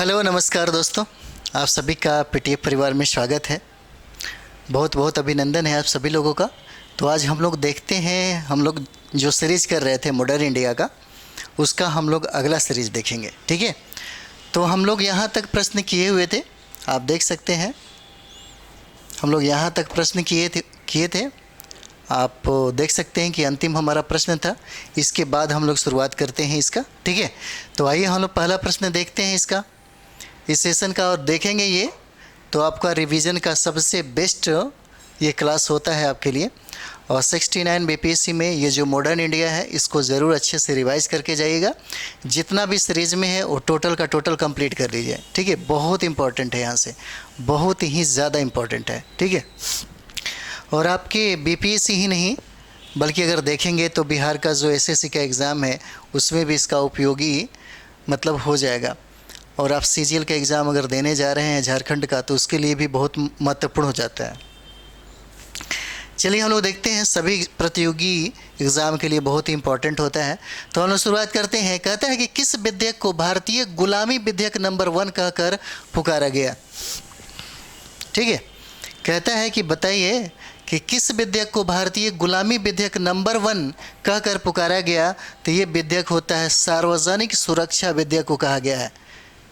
Hello नमस्कार दोस्तों, आप सभी का पीटीएफ परिवार में स्वागत है। बहुत बहुत अभिनंदन है आप सभी लोगों का। तो आज हम लोग देखते हैं, हम लोग जो सीरीज़ कर रहे थे मॉडर्न इंडिया का, उसका हम लोग अगला सीरीज़ देखेंगे। ठीक है, तो हम लोग यहाँ तक प्रश्न किए हुए थे, आप देख सकते हैं। हम लोग यहाँ तक प्रश्न किए थे आप देख सकते हैं कि अंतिम हमारा प्रश्न था। इसके बाद हम लोग शुरुआत करते हैं इसका। ठीक है, तो आइए हम लोग पहला प्रश्न देखते हैं इसका, इस सेशन का, और देखेंगे ये तो आपका रिवीजन का सबसे बेस्ट ये क्लास होता है आपके लिए। और 69 बीपीएससी में ये जो मॉडर्न इंडिया है इसको ज़रूर अच्छे से रिवाइज़ करके जाइएगा। जितना भी सीरीज़ में है वो टोटल का टोटल कंप्लीट कर लीजिए। ठीक है, बहुत इंपॉर्टेंट है, यहाँ से बहुत ही ज़्यादा इम्पॉर्टेंट है। ठीक है, और आपके बीपीएससी ही नहीं बल्कि अगर देखेंगे तो बिहार का जो एसएससी का एग्ज़ाम है उसमें भी इसका उपयोगी मतलब हो जाएगा। और आप सीजीएल का एग्ज़ाम अगर देने जा रहे हैं झारखंड का तो उसके लिए भी बहुत महत्वपूर्ण हो जाता है। चलिए हम लोग देखते हैं, सभी प्रतियोगी एग्ज़ाम के लिए बहुत ही इंपॉर्टेंट होता है। तो हम लोग शुरुआत करते हैं। कहता है कि किस विधेयक को भारतीय गुलामी विधेयक नंबर 1 कहकर पुकारा गया। ठीक है, कहता है कि बताइए कि किस विधेयक को भारतीय गुलामी विधेयक नंबर 1 कहकर पुकारा गया। तो ये विधेयक होता है सार्वजनिक सुरक्षा विधेयक को कहा गया है।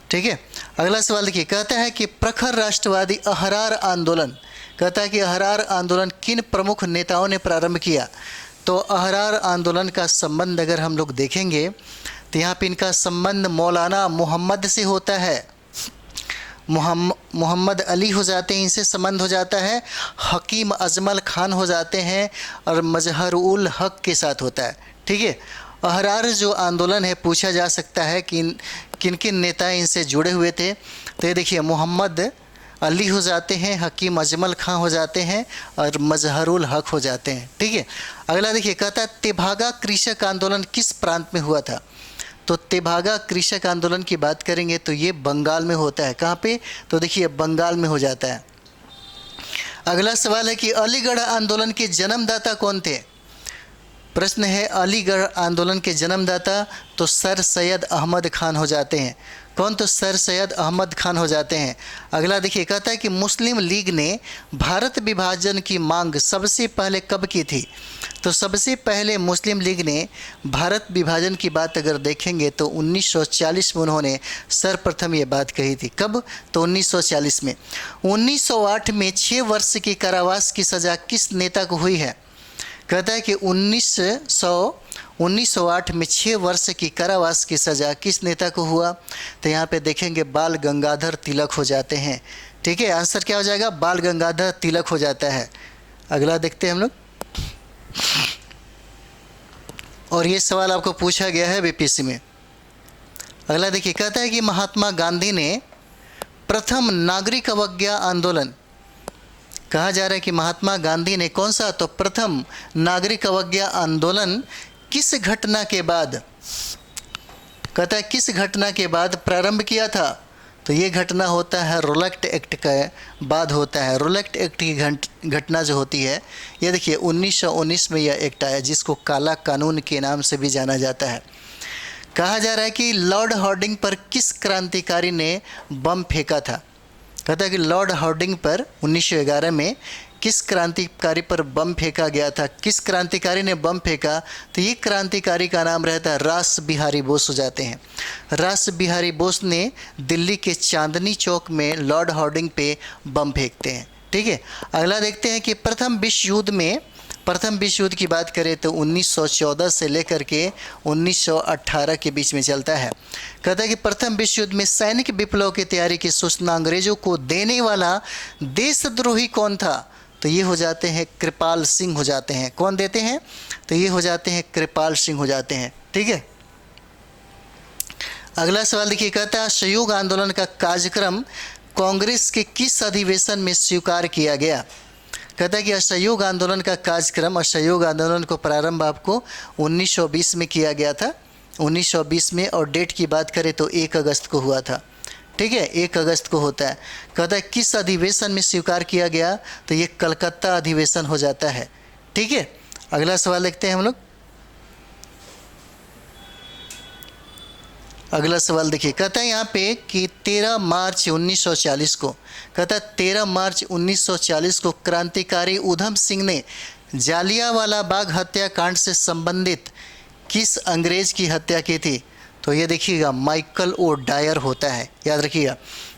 ठीक है, अगला सवाल देखिए। कहता है कि प्रखर राष्ट्रवादी अहरार आंदोलन, कहता है कि अहरार आंदोलन किन प्रमुख नेताओं ने प्रारंभ किया। तो अहरार आंदोलन का संबंध अगर हम लोग देखेंगे तो यहाँ पे इनका संबंध मौलाना मोहम्मद से होता है। मोहम्मद अली हो जाते हैं, इनसे संबंध हो जाता है। हकीम अजमल खान हो जाते हैं और मजहर उल हक के साथ होता है। ठीक है, अहरार जो आंदोलन है पूछा जा सकता है कि किन किन नेता इनसे जुड़े हुए थे। तो ये देखिए, मोहम्मद अली हो जाते हैं, हकीम अजमल खां हो जाते हैं और मजहरुल हक हो जाते हैं। ठीक है, अगला देखिए। कहता है तेभागा कृषक आंदोलन किस प्रांत में हुआ था। तो तेभागा कृषक आंदोलन की बात करेंगे तो ये बंगाल में होता है। कहाँ पे, तो देखिए बंगाल में हो जाता है। अगला सवाल है कि अलीगढ़ आंदोलन के जन्मदाता कौन थे। प्रश्न है अलीगढ़ आंदोलन के जन्मदाता, तो सर सैयद अहमद खान हो जाते हैं। कौन, तो सर सैयद अहमद खान हो जाते हैं। अगला देखिए। कहता है कि मुस्लिम लीग ने भारत विभाजन की मांग सबसे पहले कब की थी। तो सबसे पहले मुस्लिम लीग ने भारत विभाजन की बात अगर देखेंगे तो 1940 में उन्होंने सर्वप्रथम ये बात कही थी। कब, तो 1940 में। 1908 में 6 वर्ष की कारावास की सज़ा किस नेता को हुई है। कहता है कि 1908 में 6 वर्ष की कारावास की सज़ा किस नेता को हुआ। तो यहाँ पे देखेंगे बाल गंगाधर तिलक हो जाते हैं। ठीक है, आंसर क्या हो जाएगा, बाल गंगाधर तिलक हो जाता है। अगला देखते हैं हम लोग। और ये सवाल आपको पूछा गया है बीपीएससी में। अगला देखिए। कहता है कि महात्मा गांधी ने प्रथम नागरिक अवज्ञा आंदोलन, कहा जा रहा है कि महात्मा गांधी ने कौन सा, तो प्रथम नागरिक अवज्ञा आंदोलन किस घटना के बाद, कहता है किस घटना के बाद प्रारंभ किया था। तो ये घटना होता है रोलेक्ट एक्ट के बाद होता है। रोलेक्ट एक्ट की घटना जो होती है, ये देखिए 1919 में यह एक्ट आया जिसको काला कानून के नाम से भी जाना जाता है। कहा जा रहा है कि लॉर्ड हार्डिंग पर किस क्रांतिकारी ने बम फेंका था। कहता है कि लॉर्ड हार्डिंग पर 1911 में किस क्रांतिकारी पर बम फेंका गया था, किस क्रांतिकारी ने बम फेंका। तो ये क्रांतिकारी का नाम रहता है रास बिहारी बोस हो जाते हैं। रास बिहारी बोस ने दिल्ली के चांदनी चौक में लॉर्ड हार्डिंग पे बम फेंकते हैं। ठीक है, अगला देखते हैं कि प्रथम विश्व युद्ध की बात करें तो 1914 से लेकर के 1918 के बीच में चलता है। कहता है कि प्रथम विश्व युद्ध में सैनिक विप्लव की तैयारी की सूचना अंग्रेजों को देने वाला देशद्रोही कौन था। तो ये हो जाते हैं कृपाल सिंह हो जाते हैं। कौन देते हैं, तो ये हो जाते हैं कृपाल सिंह हो जाते हैं। ठीक है, अगला सवाल देखिए। कहता है असहयोग आंदोलन का कार्यक्रम कांग्रेस के किस अधिवेशन में स्वीकार किया गया। कहता है कि असहयोग आंदोलन का कार्यक्रम, असहयोग आंदोलन को प्रारंभ आपको 1920 में किया गया था, 1920 में। और डेट की बात करें तो 1 अगस्त को हुआ था। ठीक है, 1 अगस्त को होता है। कहता है किस अधिवेशन में स्वीकार किया गया। तो ये कलकत्ता अधिवेशन हो जाता है। ठीक है, अगला सवाल देखते हैं हम लोग। अगला सवाल देखिए, कहता है यहाँ पे कि 13 मार्च 1940 को, कहता है 13 मार्च 1940 को क्रांतिकारी उधम सिंह ने जालियांवाला बाग हत्याकांड से संबंधित किस अंग्रेज की हत्या की थी? तो ये देखिएगा माइकल ओ डायर होता है, याद रखिएगा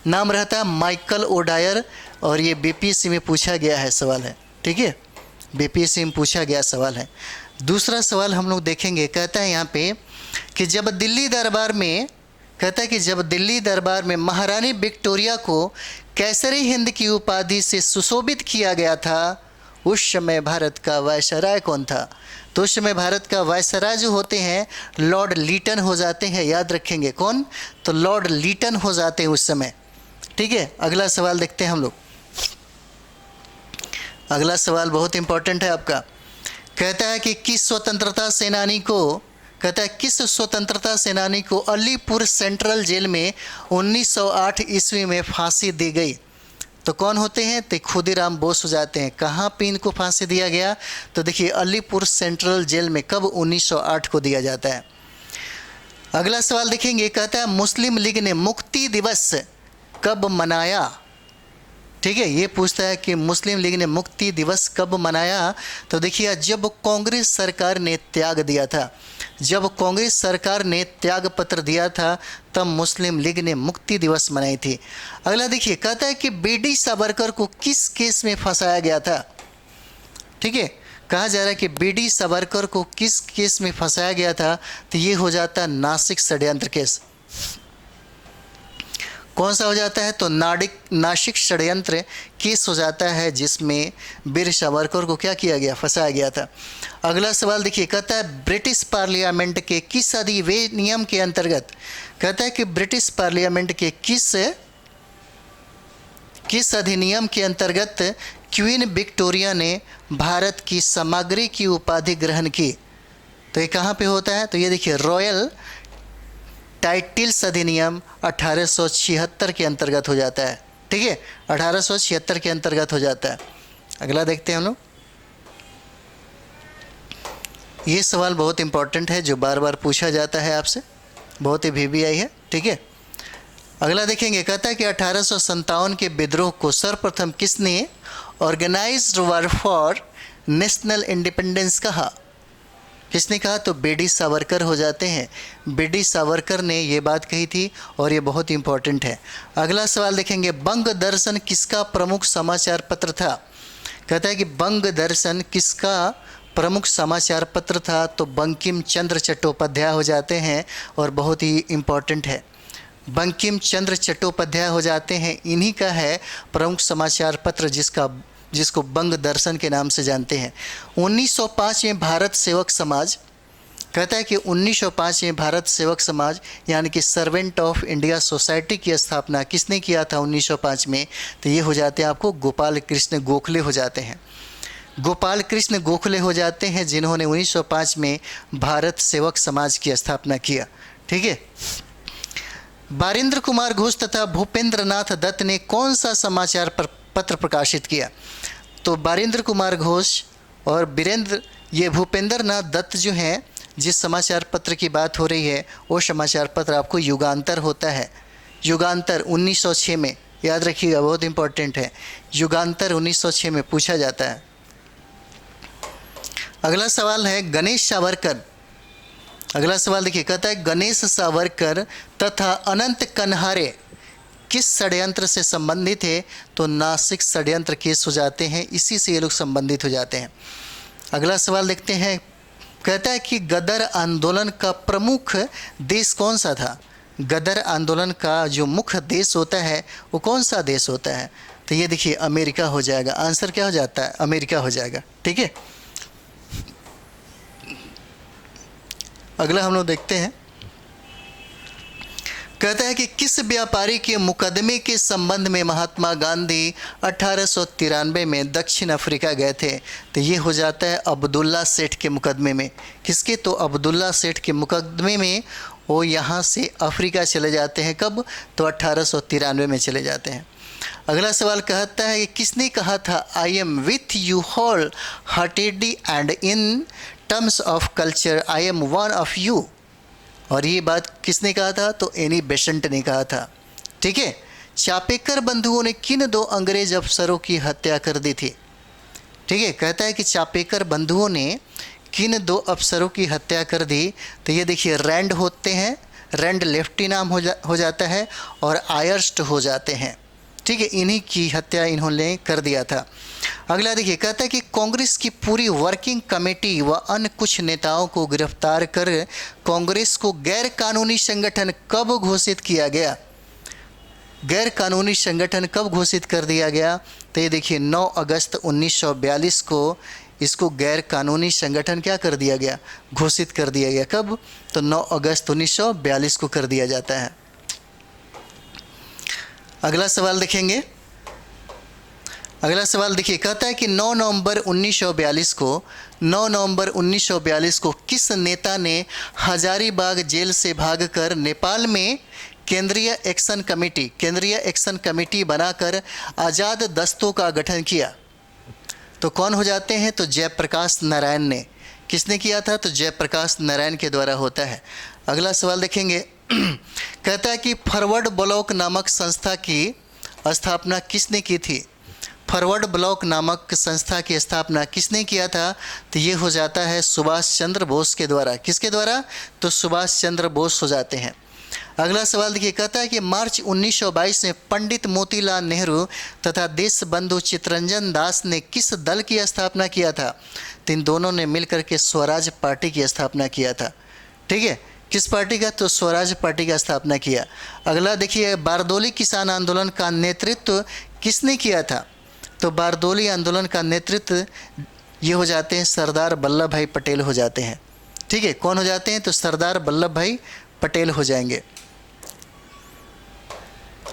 नाम रहता है माइकल ओ डायर, और ये बीपीएससी में पूछा गया है सवाल है, ठीक है, बीपीएससी में पूछा गया सवाल है। दूसरा सवाल हम लोग देखेंगे, कहता है यहाँ पे कि जब दिल्ली दरबार में, कहता है कि जब दिल्ली दरबार में महारानी विक्टोरिया को कैसरी हिंद की उपाधि से सुशोभित किया गया था, उस समय भारत का वायसराय कौन था? तो उस समय भारत का वायसराय जो होते हैं लॉर्ड लीटन हो जाते हैं, याद रखेंगे कौन? तो लॉर्ड लीटन हो जाते हैं उस समय, ठीक है। अगला सवाल देखते हैं हम लोग। अगला सवाल बहुत इंपॉर्टेंट है आपका, कहता है कि किस स्वतंत्रता सेनानी को, कहता है किस स्वतंत्रता सेनानी को अलीपुर सेंट्रल जेल में 1908 ईस्वी में फांसी दी गई? तो कौन होते हैं? तो खुदीराम बोस हो जाते हैं। कहाँ पे इनको फांसी दिया गया? तो देखिए अलीपुर सेंट्रल जेल में, कब? 1908 को दिया जाता है। अगला सवाल देखेंगे, कहता है मुस्लिम लीग ने मुक्ति दिवस कब मनाया? ठीक है, ये पूछता है कि मुस्लिम लीग ने मुक्ति दिवस कब मनाया? तो देखिए जब कांग्रेस सरकार ने त्याग दिया था, जब कांग्रेस सरकार ने त्याग पत्र दिया था तब मुस्लिम लीग ने मुक्ति दिवस मनाई थी। अगला देखिए, कहता है कि बीडी सावरकर को किस केस में फंसाया गया था? ठीक है, कहा जा रहा है कि बीडी सावरकर को किस केस में फंसाया गया था? तो ये हो जाता है नासिक षड्यंत्र केस। कौन सा हो जाता है? तो नासिक षड्यंत्र केस हो जाता है, जिसमें वीर सावरकर को क्या किया गया? फंसाया गया था। अगला सवाल देखिए, कहता है ब्रिटिश पार्लियामेंट के किस अधिनियम के अंतर्गत, कहता है कि ब्रिटिश पार्लियामेंट के किस अधिनियम के अंतर्गत क्वीन विक्टोरिया ने भारत की सामग्री की उपाधि ग्रहण की? तो ये कहाँ पे होता है? तो ये देखिए रॉयल टाइटिल्स अधिनियम 1876 के अंतर्गत हो जाता है, ठीक है, 1876 के अंतर्गत हो जाता है। अगला देखते हैं हम लोग। ये सवाल बहुत इंपॉर्टेंट है जो बार बार पूछा जाता है आपसे, बहुत ही वीवीआई है, ठीक है। अगला देखेंगे, कहता है कि 1857 के विद्रोह को सर्वप्रथम किसने organised war for national independence कहा? किसने कहा? तो बीडी सावरकर हो जाते हैं। बीडी सावरकर ने ये बात कही थी और ये बहुत इंपॉर्टेंट है। अगला सवाल देखेंगे, बंग दर्शन किसका प्रमुख समाचार पत्र था? कहता है कि बंग दर्शन किसका प्रमुख समाचार पत्र था? तो बंकिम चंद्र चट्टोपाध्याय हो जाते हैं और बहुत ही इम्पॉर्टेंट है। बंकिम चंद्र चट्टोपाध्याय हो जाते हैं, इन्हीं का है प्रमुख समाचार पत्र जिसको बंग दर्शन के नाम से जानते हैं। 1905 में भारत सेवक समाज, कहता है कि 1905 में भारत सेवक समाज यानी कि सर्वेंट ऑफ इंडिया सोसाइटी की स्थापना किसने किया था 1905 में? तो ये हो जाते हैं आपको गोपाल कृष्ण गोखले हो जाते हैं। गोपाल कृष्ण गोखले हो जाते हैं जिन्होंने 1905 में भारत सेवक समाज की स्थापना किया, ठीक है। बारिंद्र कुमार घोष तथा भूपेंद्र नाथ दत्त ने कौन सा समाचार पत्र प्रकाशित किया? तो बारिंद्र कुमार घोष और ये भूपेंद्र नाथ दत्त जो हैं, जिस समाचार पत्र की बात हो रही है वो समाचार पत्र आपको युगांतर होता है। युगांतर 1906 में, याद रखिएगा बहुत इंपॉर्टेंट है, युगांतर 1906 में पूछा जाता है। अगला सवाल है गणेश सावरकर। अगला सवाल देखिए, कहता है गणेश सावरकर तथा अनंत कन्हारे किस षड्यंत्र से संबंधित है? तो नासिक षड्यंत्र केस हो जाते हैं, इसी से ये लोग संबंधित हो जाते हैं। अगला सवाल देखते हैं, कहता है कि गदर आंदोलन का प्रमुख देश कौन सा था? गदर आंदोलन का जो मुख्य देश होता है वो कौन सा देश होता है? तो ये देखिए अमेरिका हो जाएगा। आंसर क्या हो जाता है? अमेरिका हो जाएगा, ठीक है। अगला हम लोग देखते हैं, कहता है कि किस व्यापारी के मुकदमे के संबंध में महात्मा गांधी 1893 में दक्षिण अफ्रीका गए थे? तो ये हो जाता है अब्दुल्ला सेठ के मुकदमे में। किसके? तो अब्दुल्ला सेठ के मुकदमे में वो यहाँ से अफ्रीका चले जाते हैं। कब? तो 1893 में चले जाते हैं। अगला सवाल कहता है कि किसने कहा था I am with you whole heartedly and in terms of culture I am one of you? और ये बात किसने कहा था? तो एनी बेसेंट ने कहा था। ठीक है। चापेकर बंधुओं ने किन दो अंग्रेज अफसरों की हत्या कर दी थी? ठीक है, कहता है कि चापेकर बंधुओं ने किन दो अफसरों की हत्या कर दी? तो ये देखिए, रैंड होते हैं, रैंड लेफ्टी नाम हो जाता है, और आयर्स्ट हो जाते हैं। ठीक है, इन्हीं की हत्या इन्होंने कर दिया था। अगला देखिए, कहता है कि कांग्रेस की पूरी वर्किंग कमेटी व अन्य कुछ नेताओं को गिरफ्तार कर कांग्रेस को गैर कानूनी संगठन कब घोषित किया गया? गैर कानूनी संगठन कब घोषित कर दिया गया? तो ये देखिए, 9 अगस्त 1942 को इसको गैर कानूनी संगठन क्या कर दिया गया? घोषित कर दिया गया। कब? तो 9 अगस्त 1942 को कर दिया जाता है। अगला सवाल देखेंगे। अगला सवाल देखिए, कहता है कि 9 नवंबर 1942 को किस नेता ने हजारीबाग जेल से भागकर नेपाल में केंद्रीय एक्शन कमेटी बनाकर आज़ाद दस्तों का गठन किया? तो कौन हो जाते हैं? तो जयप्रकाश नारायण ने। किसने किया था? तो जयप्रकाश नारायण के द्वारा होता है। अगला सवाल देखेंगे। कहता है कि फॉरवर्ड ब्लॉक नामक संस्था की स्थापना किसने की थी? फॉरवर्ड ब्लॉक नामक संस्था की स्थापना किसने किया था? तो ये हो जाता है सुभाष चंद्र बोस के द्वारा। किसके द्वारा? तो सुभाष चंद्र बोस हो जाते हैं। अगला सवाल देखिए, कहता है कि मार्च 1922 में पंडित मोतीलाल नेहरू तथा देशबंधु चित्तरंजन दास ने किस दल की स्थापना किया था? तो इन दोनों ने मिलकर के स्वराज पार्टी की स्थापना किया था। ठीक है, किस पार्टी का? तो स्वराज पार्टी का स्थापना किया। अगला देखिए, बारदोली किसान आंदोलन का नेतृत्व किसने किया था? तो बारदोली आंदोलन का नेतृत्व ये हो जाते हैं सरदार वल्लभ भाई पटेल हो जाते हैं। ठीक है, कौन हो जाते हैं? तो सरदार वल्लभ भाई पटेल हो जाएंगे।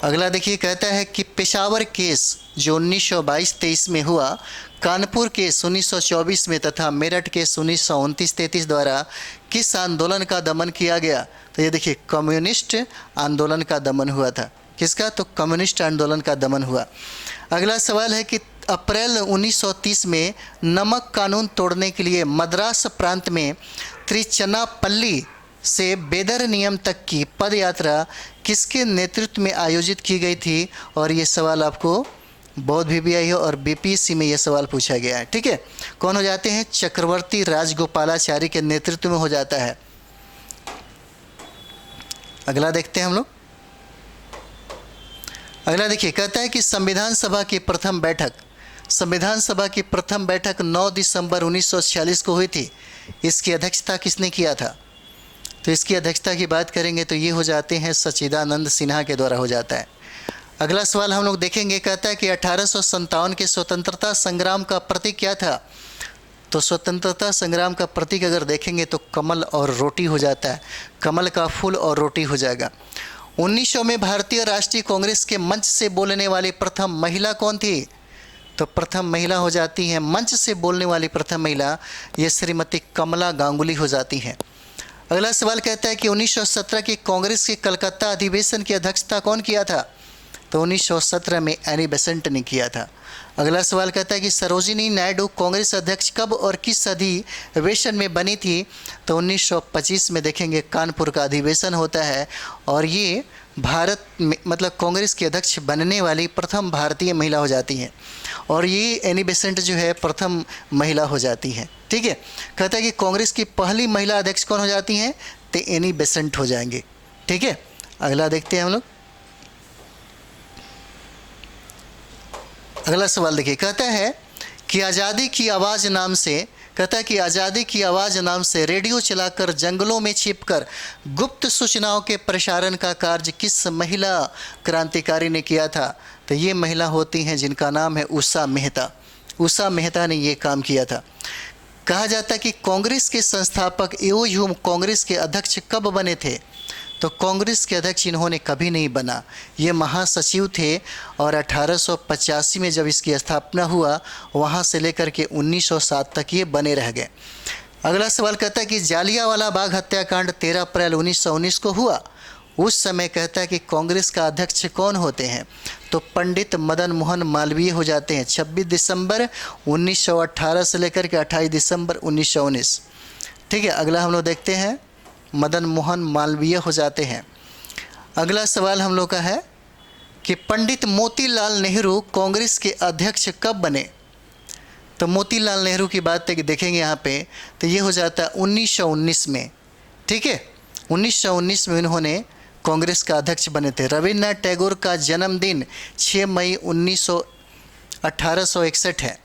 अगला देखिए, कहता है कि पेशावर केस जो 1922-23 में हुआ, कानपुर केस 1924 में तथा मेरठ केस 1929-33 द्वारा किस आंदोलन का दमन किया गया? तो ये देखिए, कम्युनिस्ट आंदोलन का दमन हुआ था। किसका? तो कम्युनिस्ट आंदोलन का दमन हुआ। अगला सवाल है कि अप्रैल 1930 में नमक कानून तोड़ने के लिए मद्रास प्रांत में त्रिचनापल्ली से बेदर नियम तक की पद यात्रा किसके नेतृत्व में आयोजित की गई थी? और ये सवाल आपको बहुत भी आई है और बीपीएससी में ये सवाल पूछा गया है। ठीक है, कौन हो जाते हैं? चक्रवर्ती राजगोपालाचारी के नेतृत्व में हो जाता है। अगला देखते हैं हम लोग। अगला देखिए, कहता है कि संविधान सभा की प्रथम बैठक 9 दिसंबर 1946 को हुई थी। इसकी अध्यक्षता किसने किया था? तो इसकी अध्यक्षता की बात करेंगे तो ये हो जाते हैं सच्चिदानंद सिन्हा के द्वारा हो जाता है। अगला सवाल हम लोग देखेंगे, कहता है कि 1857 के स्वतंत्रता संग्राम का प्रतीक क्या था? तो स्वतंत्रता संग्राम का प्रतीक अगर देखेंगे तो कमल और रोटी हो जाता है। कमल का फूल और रोटी हो जाएगा। 1900 में भारतीय राष्ट्रीय कांग्रेस के मंच से बोलने वाली प्रथम महिला कौन थी? तो प्रथम महिला हो जाती हैं, मंच से बोलने वाली प्रथम महिला ये श्रीमती कमला गांगुली हो जाती हैं। अगला सवाल कहता है कि 1917 की कांग्रेस के कलकत्ता अधिवेशन की अध्यक्षता कौन किया था? तो 1917 में एनी बेसेंट ने किया था। अगला सवाल कहता है कि सरोजिनी नायडू कांग्रेस अध्यक्ष कब और किस अधिवेशन में बनी थी? तो 1925 में देखेंगे कानपुर का अधिवेशन होता है और ये भारत में मतलब कांग्रेस के अध्यक्ष बनने वाली प्रथम भारतीय महिला हो जाती हैं और ये एनी बेसेंट जो है प्रथम महिला हो जाती हैं। ठीक है, कहता है कि कांग्रेस की पहली महिला अध्यक्ष कौन हो जाती हैं? तो एनी बेसेंट हो जाएंगे। ठीक है, अगला देखते हैं हम लोग। अगला सवाल देखिए, कहता है कि आज़ादी की आवाज़ नाम से रेडियो चलाकर जंगलों में छिपकर गुप्त सूचनाओं के प्रसारण का कार्य किस महिला क्रांतिकारी ने किया था? तो ये महिला होती हैं जिनका नाम है उषा मेहता ने ये काम किया था। कहा जाता है कि कांग्रेस के संस्थापक एवं कांग्रेस के अध्यक्ष कब बने थे? तो कांग्रेस के अध्यक्ष इन्होंने कभी नहीं बना, ये महासचिव थे और 1885 में जब इसकी स्थापना हुआ वहाँ से लेकर के 1907 तक ये बने रह गए। अगला सवाल कहता है कि जालियांवाला बाग हत्याकांड 13 अप्रैल 1919 को हुआ, उस समय कहता है कि कांग्रेस का अध्यक्ष कौन होते हैं? तो पंडित मदन मोहन मालवीय हो जाते हैं। 26 दिसंबर 1918 से लेकर के 28 दिसंबर 1919। ठीक है, अगला हम लोग देखते हैं। मदन मोहन मालवीय हो जाते हैं। अगला सवाल हम लोग का है कि पंडित मोतीलाल नेहरू कांग्रेस के अध्यक्ष कब बने। तो मोतीलाल नेहरू की बात देखेंगे यहाँ पे, तो ये हो जाता है 1919 में। ठीक है, 1919 में उन्होंने कांग्रेस का अध्यक्ष बने थे। रविन्द्रनाथ टैगोर का जन्मदिन 6 मई 1861 है।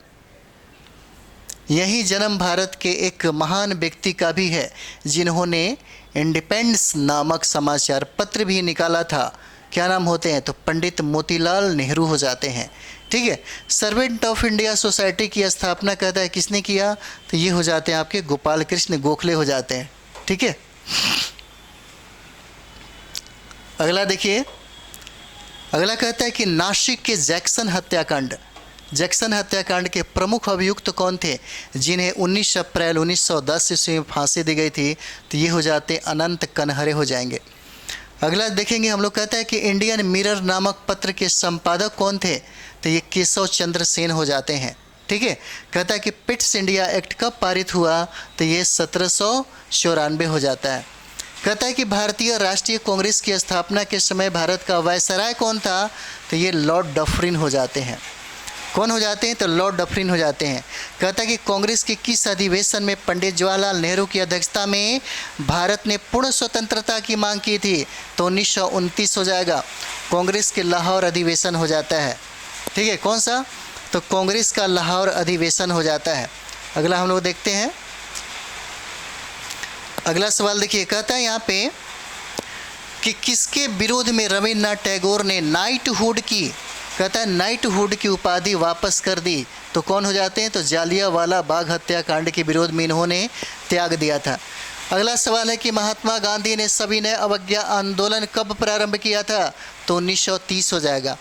यही जन्म भारत के एक महान व्यक्ति का भी है जिन्होंने इंडिपेंडेंस नामक समाचार पत्र भी निकाला था। क्या नाम होते हैं? तो पंडित मोतीलाल नेहरू हो जाते हैं। ठीक है, सर्वेंट ऑफ इंडिया सोसाइटी की स्थापना कहता है किसने किया? तो ये हो जाते हैं आपके गोपाल कृष्ण गोखले हो जाते हैं। ठीक है, अगला देखिए, अगला कहता है कि नासिक के जैक्सन हत्याकांड के प्रमुख अभियुक्त कौन थे जिन्हें 19 अप्रैल 1910 ईस्वी में फांसी दी गई थी? तो ये हो जाते अनंत कनहरे हो जाएंगे। अगला देखेंगे हम लोग, कहता है कि इंडियन मिरर नामक पत्र के संपादक कौन थे? तो ये केशव चंद्र सेन हो जाते हैं। ठीक है, कहता है कि पिट्स इंडिया एक्ट कब पारित हुआ? तो ये 1794 हो जाता है। कहता है कि भारतीय राष्ट्रीय कांग्रेस की स्थापना के समय भारत का वायसराय कौन था? तो ये लॉर्ड डफरिन हो जाते हैं। कौन हो जाते हैं? तो लॉर्ड डफरिन हो जाते हैं। कहता है कि कांग्रेस के किस अधिवेशन में पंडित जवाहरलाल नेहरू की अध्यक्षता में भारत ने पूर्ण स्वतंत्रता की मांग की थी? तो 1929 हो जाएगा। कांग्रेस के लाहौर अधिवेशन हो जाता है। ठीक है, कौन सा? तो कांग्रेस का लाहौर अधिवेशन हो जाता है। अगला हम लोग देखते हैं, अगला सवाल देखिए, कहता है यहाँ पे कि किसके विरोध में रविन्द्रनाथ टैगोर ने नाइटहुड की, कहता है नाइटहुड की उपाधि वापस कर दी? तो कौन हो जाते हैं? तो जालियांवाला बाग हत्याकांड के विरोध में इन्होंने त्याग दिया था। अगला सवाल है कि महात्मा गांधी ने सविनय अवज्ञा आंदोलन कब प्रारंभ किया था? तो 1930 हो जाएगा।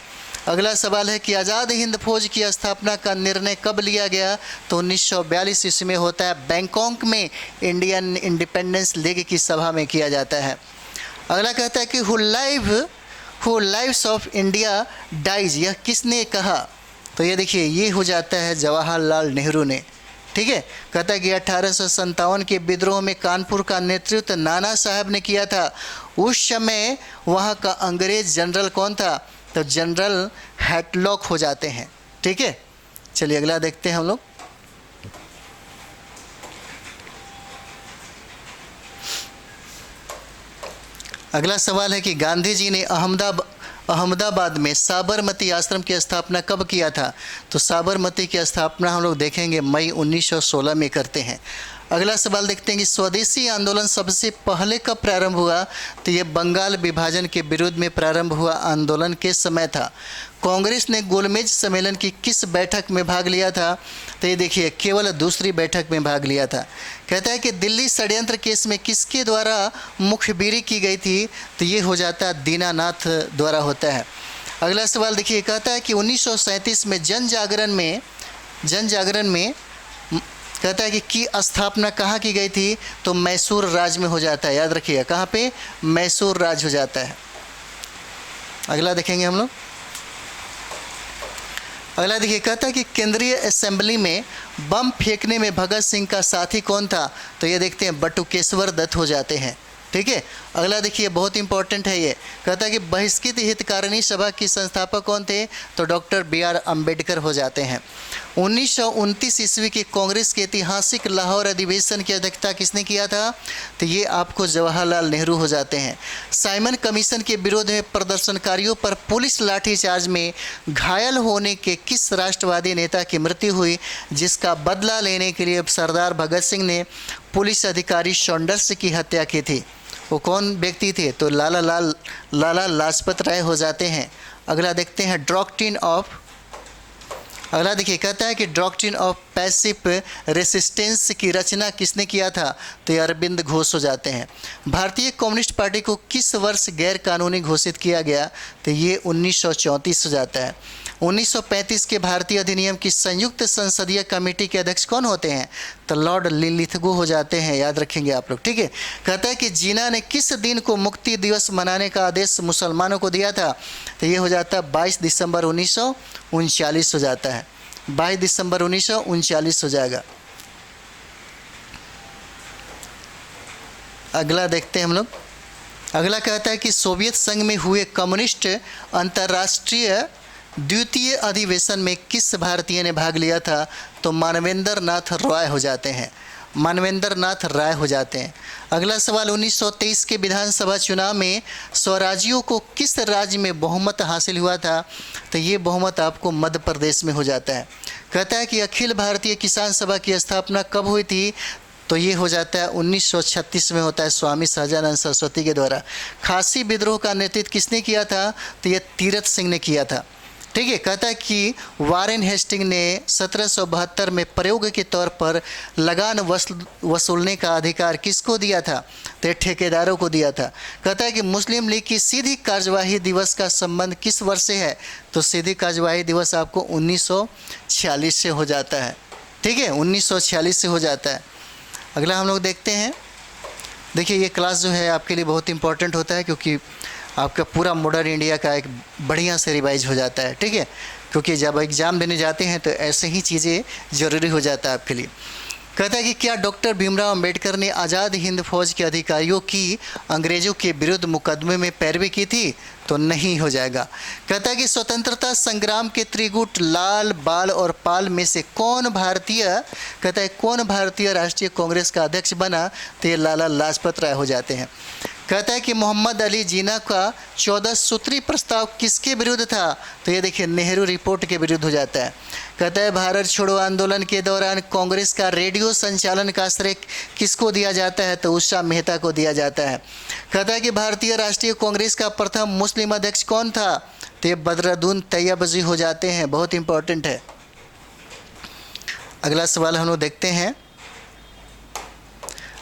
अगला सवाल है कि आज़ाद हिंद फौज की स्थापना का निर्णय कब लिया गया? तो 1942 ईस्वी में होता है। बैंकॉक में इंडियन इंडिपेंडेंस लीग की सभा में किया जाता है। अगला कहता है कि who lives of India dies, यह किसने कहा? तो ये देखिए, ये हो जाता है जवाहरलाल नेहरू ने। ठीक है, कहता है कि 1857 के विद्रोह में कानपुर का नेतृत्व नाना साहब ने किया था। उस समय वहाँ का अंग्रेज जनरल कौन था? तो जनरल हैटलॉक हो जाते हैं। ठीक है, चलिए अगला देखते हैं हम लोग। अगला सवाल है कि गांधी जी ने अहमदाबाद में साबरमती आश्रम की स्थापना कब किया था? तो साबरमती की स्थापना हम लोग देखेंगे मई 1916 में करते हैं। अगला सवाल देखते हैं कि स्वदेशी आंदोलन सबसे पहले कब प्रारंभ हुआ? तो ये बंगाल विभाजन के विरुद्ध में प्रारंभ हुआ आंदोलन के समय था। कांग्रेस ने गोलमेज सम्मेलन की किस बैठक में भाग लिया था? तो ये देखिए, केवल दूसरी बैठक में भाग लिया था। कहता है कि दिल्ली षड्यंत्र केस में किसके द्वारा मुखबिरी की गई थी? तो ये हो जाता है दीनानाथ द्वारा होता है। अगला सवाल देखिए, कहता है कि 1937 में जन जागरण में कहता है कि स्थापना कहाँ की गई थी? तो मैसूर राज्य में हो जाता है। याद रखिएगा, कहाँ पे? मैसूर राज्य हो जाता है। अगला देखेंगे हम लोग। अगला देखिए, कहता है कि केंद्रीय असेंबली में बम फेंकने में भगत सिंह का साथी कौन था? तो ये देखते हैं बटुकेश्वर दत्त हो जाते हैं। ठीक है, अगला देखिए, बहुत इंपॉर्टेंट है ये। कहता है कि बहिष्कृत हितकारिणी सभा की संस्थापक कौन थे? तो डॉक्टर B.R. अम्बेडकर हो जाते हैं। 1929 ईस्वी की कांग्रेस के ऐतिहासिक लाहौर अधिवेशन की अध्यक्षता किसने किया था? तो ये आपको जवाहरलाल नेहरू हो जाते हैं। साइमन कमीशन के विरोध में प्रदर्शनकारियों पर पुलिस लाठीचार्ज में घायल होने के किस राष्ट्रवादी नेता की मृत्यु हुई, जिसका बदला लेने के लिए सरदार भगत सिंह ने पुलिस अधिकारी सॉन्डर्स की हत्या की थी? वो कौन व्यक्ति थे? तो लाला लाजपत राय हो जाते हैं। अगला देखते हैं डॉक्ट्रिन ऑफ, अगला देखिए, कहता है कि डॉक्ट्रिन ऑफ पैसिव रेसिस्टेंस की रचना किसने किया था? तो ये अरविंद घोष हो जाते हैं। भारतीय कम्युनिस्ट पार्टी को किस वर्ष गैर कानूनी घोषित किया गया? तो ये 1934 हो जाता है। 1935 के भारतीय अधिनियम की संयुक्त संसदीय कमेटी के अध्यक्ष कौन होते हैं? तो लॉर्ड लिलिथगो हो जाते हैं। याद रखेंगे आप लोग। ठीक है, कहता है कि जिन्ना ने किस दिन को मुक्ति दिवस मनाने का आदेश मुसलमानों को दिया था? तो ये हो जाता है 22 दिसंबर 1939 हो जाता है। 22 दिसंबर 1939 हो जाएगा। अगला देखते हैं हम लोग। अगला कहता है कि सोवियत संघ में हुए कम्युनिस्ट अंतर्राष्ट्रीय द्वितीय अधिवेशन में किस भारतीय ने भाग लिया था? तो मानवेंद्र नाथ रॉय हो जाते हैं, मानवेंद्र नाथ राय हो जाते हैं। अगला सवाल, 1923 के विधानसभा चुनाव में स्वराज्यों को किस राज्य में बहुमत हासिल हुआ था? तो ये बहुमत आपको मध्य प्रदेश में हो जाता है। कहता है कि अखिल भारतीय किसान सभा की स्थापना कब हुई थी? तो ये हो जाता है 1936 में होता है, स्वामी सहजानंद सरस्वती के द्वारा। खासी विद्रोह का नेतृत्व किसने किया था? तो ये तीरथ सिंह ने किया था। ठीक है। कहता है कि वारेन हेस्टिंग ने 1772 में प्रयोग के तौर पर लगान वसूलने का अधिकार किसको दिया था? तो ठेकेदारों को दिया था। कहता है कि मुस्लिम लीग की सीधी कार्यवाही दिवस का संबंध किस वर्ष से है? तो सीधी कार्यवाही दिवस आपको 1946 से हो जाता है। ठीक है, 1946 से हो जाता है। अगला हम लोग देखते हैं। देखिए ये क्लास जो है आपके लिए बहुत इंपॉर्टेंट होता है, क्योंकि आपका पूरा मॉडर्न इंडिया का एक बढ़िया से रिवाइज हो जाता है। ठीक है, क्योंकि जब एग्ज़ाम देने जाते हैं तो ऐसे ही चीज़ें ज़रूरी हो जाता है आपके लिए। कहता है कि क्या डॉक्टर भीमराव अंबेडकर ने आज़ाद हिंद फौज के अधिकारियों की अंग्रेज़ों के विरुद्ध मुकदमे में पैरवी की थी? तो नहीं हो जाएगा। कहता है कि स्वतंत्रता संग्राम के त्रिगुट लाल, बाल और पाल में से कौन भारतीय, कहता है कौन भारतीय राष्ट्रीय कांग्रेस का अध्यक्ष बना? तो ये लाला लाजपत राय हो जाते हैं। कहता है कि मोहम्मद अली जिन्ना का 14 सूत्री प्रस्ताव किसके विरुद्ध था? तो ये देखिए नेहरू रिपोर्ट के विरुद्ध हो जाता है। कहता है भारत छोड़ो आंदोलन के दौरान कांग्रेस का रेडियो संचालन का श्रेय किसको दिया जाता है? तो उषा मेहता को दिया जाता है। कहता है कि भारतीय राष्ट्रीय कांग्रेस का प्रथम मुस्लिम अध्यक्ष कौन था? तो ये बदरुद्दीन तैयबजी हो जाते हैं, बहुत इंपॉर्टेंट है। अगला सवाल हम लोग देखते हैं।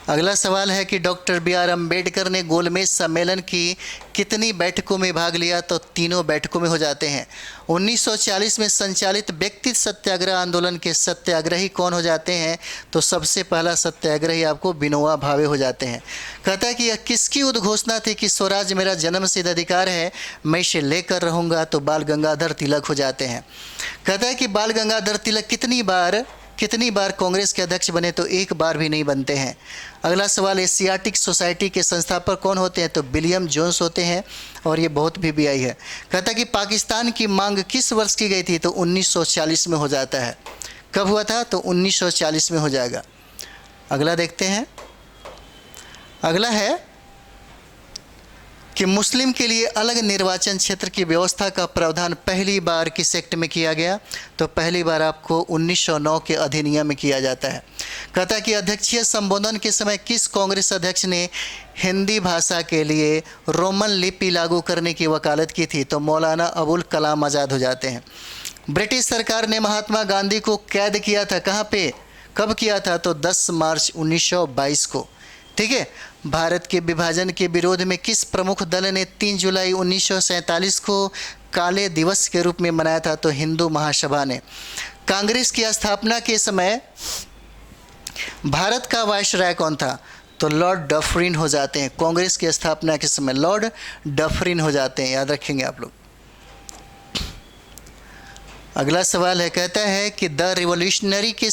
अगला सवाल है कि डॉक्टर बी आर अम्बेडकर ने गोलमेज सम्मेलन की कितनी बैठकों में भाग लिया? तो तीनों बैठकों में हो जाते हैं। 1940 में संचालित व्यक्ति सत्याग्रह आंदोलन के सत्याग्रही कौन हो जाते हैं? तो सबसे पहला सत्याग्रही आपको विनोबा भावे हो जाते हैं। कहता है कि यह किसकी उद्घोषणा थी कि स्वराज मेरा जन्मसिद्ध अधिकार है, मैं इसे लेकर रहूँगा? तो बाल गंगाधर तिलक हो जाते हैं। कहता है कि बाल गंगाधर तिलक कितनी बार कांग्रेस के अध्यक्ष बने? तो एक बार भी नहीं बनते हैं। अगला सवाल, एशियाटिक सोसाइटी के संस्थापक कौन होते हैं? तो विलियम जोन्स होते हैं, और ये बहुत भी आई है। कहता है कि पाकिस्तान की मांग किस वर्ष की गई थी? तो 1940 में हो जाता है। कब हुआ था? तो 1940 में हो जाएगा। अगला देखते हैं। अगला है कि मुस्लिम के लिए अलग निर्वाचन क्षेत्र की व्यवस्था का प्रावधान पहली बार किस एक्ट में किया गया? तो पहली बार आपको 1909 के अधिनियम में किया जाता है। कहता है कि अध्यक्षीय संबोधन के समय किस कांग्रेस अध्यक्ष ने हिंदी भाषा के लिए रोमन लिपि लागू करने की वकालत की थी? तो मौलाना अबुल कलाम आज़ाद हो जाते हैं। ब्रिटिश सरकार ने महात्मा गांधी को कैद किया था, कहाँ पे, कब किया था? तो 10 मार्च 1922 को। ठीक है। भारत के विभाजन के विरोध में किस प्रमुख दल ने 3 जुलाई 1947 को काले दिवस के रूप में मनाया था? तो हिंदू महासभा ने। कांग्रेस की स्थापना के समय भारत का वायसराय कौन था? तो लॉर्ड डफरिन हो जाते हैं। कांग्रेस की स्थापना के समय लॉर्ड डफरिन हो जाते हैं, याद रखेंगे आप लोग। अगला सवाल है, कहता है कि द रिवॉल्यूशनरी के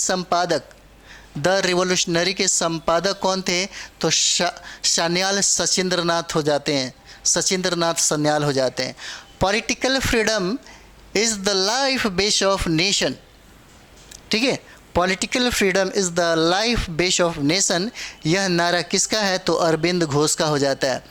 संपादक कौन थे? तो सान्याल सचिंद्रनाथ हो जाते हैं, सचिंद्रनाथ सान्याल हो जाते हैं। Political freedom is the life base of nation. ठीक है, political freedom is the life base of nation, यह नारा किसका है? तो अरविंद घोष का हो जाता है।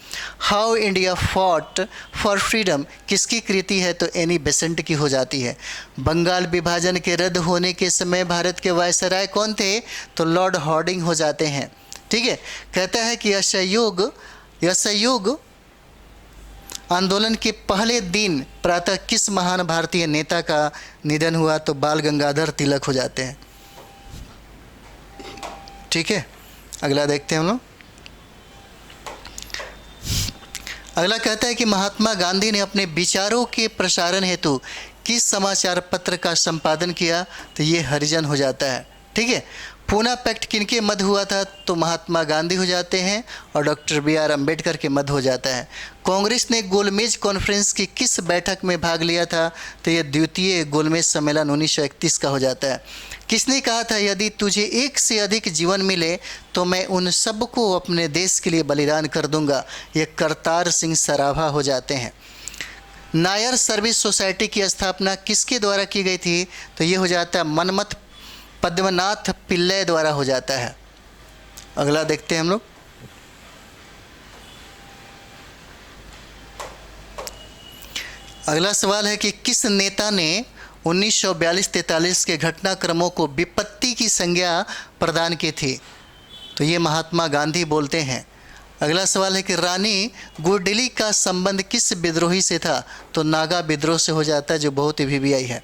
How India fought for freedom किसकी कृति है? तो एनी बेसेंट की हो जाती है। बंगाल विभाजन के रद्द होने के समय भारत के वायसराय कौन थे? तो लॉर्ड हार्डिंग हो जाते हैं। ठीक है। कहता है कि असहयोग आंदोलन के पहले दिन प्रातः किस महान भारतीय नेता का निधन हुआ? तो बाल गंगाधर तिलक हो जाते हैं। ठीक है। अगला देखते हैं हम लोग। अगला कहता है कि महात्मा गांधी ने अपने विचारों के प्रसारण हेतु किस समाचार पत्र का संपादन किया? तो ये हरिजन हो जाता है। ठीक है। पूना पैक्ट किनके मध्य हुआ था? तो महात्मा गांधी हो जाते हैं और डॉक्टर BR अम्बेडकर के मध्य हो जाता है। कांग्रेस ने गोलमेज कॉन्फ्रेंस की किस बैठक में भाग लिया था? तो यह द्वितीय गोलमेज सम्मेलन 1931 का हो जाता है। किसने कहा था यदि तुझे एक से अधिक जीवन मिले तो मैं उन सबको अपने देश के लिए बलिदान कर दूंगा? ये करतार सिंह सराभा हो जाते हैं। नायर सर्विस सोसाइटी की स्थापना किसके द्वारा की गई थी? तो ये हो जाता है मनमथ पद्मनाथ पिल्लई द्वारा हो जाता है। अगला देखते हैं हम लोग। अगला सवाल है कि किस नेता ने 1942-43 के घटनाक्रमों को विपत्ति की संज्ञा प्रदान की थी? तो ये महात्मा गांधी बोलते हैं। अगला सवाल है कि रानी गुरडिली का संबंध किस विद्रोही से था? तो नागा विद्रोह से हो जाता है, जो बहुत ही VVI है।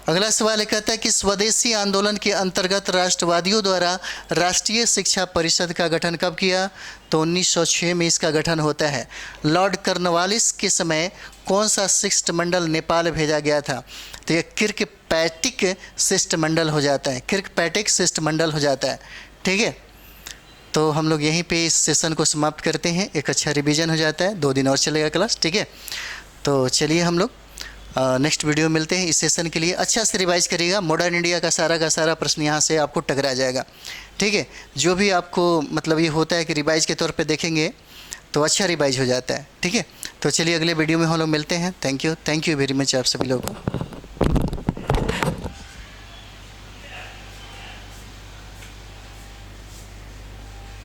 अगला सवाल कहता है कि स्वदेशी आंदोलन के अंतर्गत राष्ट्रवादियों द्वारा राष्ट्रीय शिक्षा परिषद का गठन कब किया? तो 1906 में इसका गठन होता है। लॉर्ड कर्नवालिस के समय कौन सा शिष्टमंडल नेपाल भेजा गया था? तो यह किर्कपैट्रिक शिष्टमंडल हो जाता है, किर्कपैट्रिक शिष्टमंडल हो जाता है। ठीक है, तो हम लोग यहीं पे इस सेशन को समाप्त करते हैं। एक अच्छा रिवीजन हो जाता है, 2 दिन और चलेगा क्लास। ठीक है, तो चलिए हम लोग नेक्स्ट वीडियो मिलते हैं। इस सेशन के लिए अच्छा से रिवाइज करिएगा। मॉडर्न इंडिया का सारा प्रश्न यहाँ से आपको टकरा जाएगा। ठीक है, जो भी आपको मतलब ये होता है कि रिवाइज के तौर पे देखेंगे तो अच्छा रिवाइज हो जाता है। ठीक है, तो चलिए अगले वीडियो में हम लोग मिलते हैं। थैंक यू वेरी मच आप सभी लोगों को।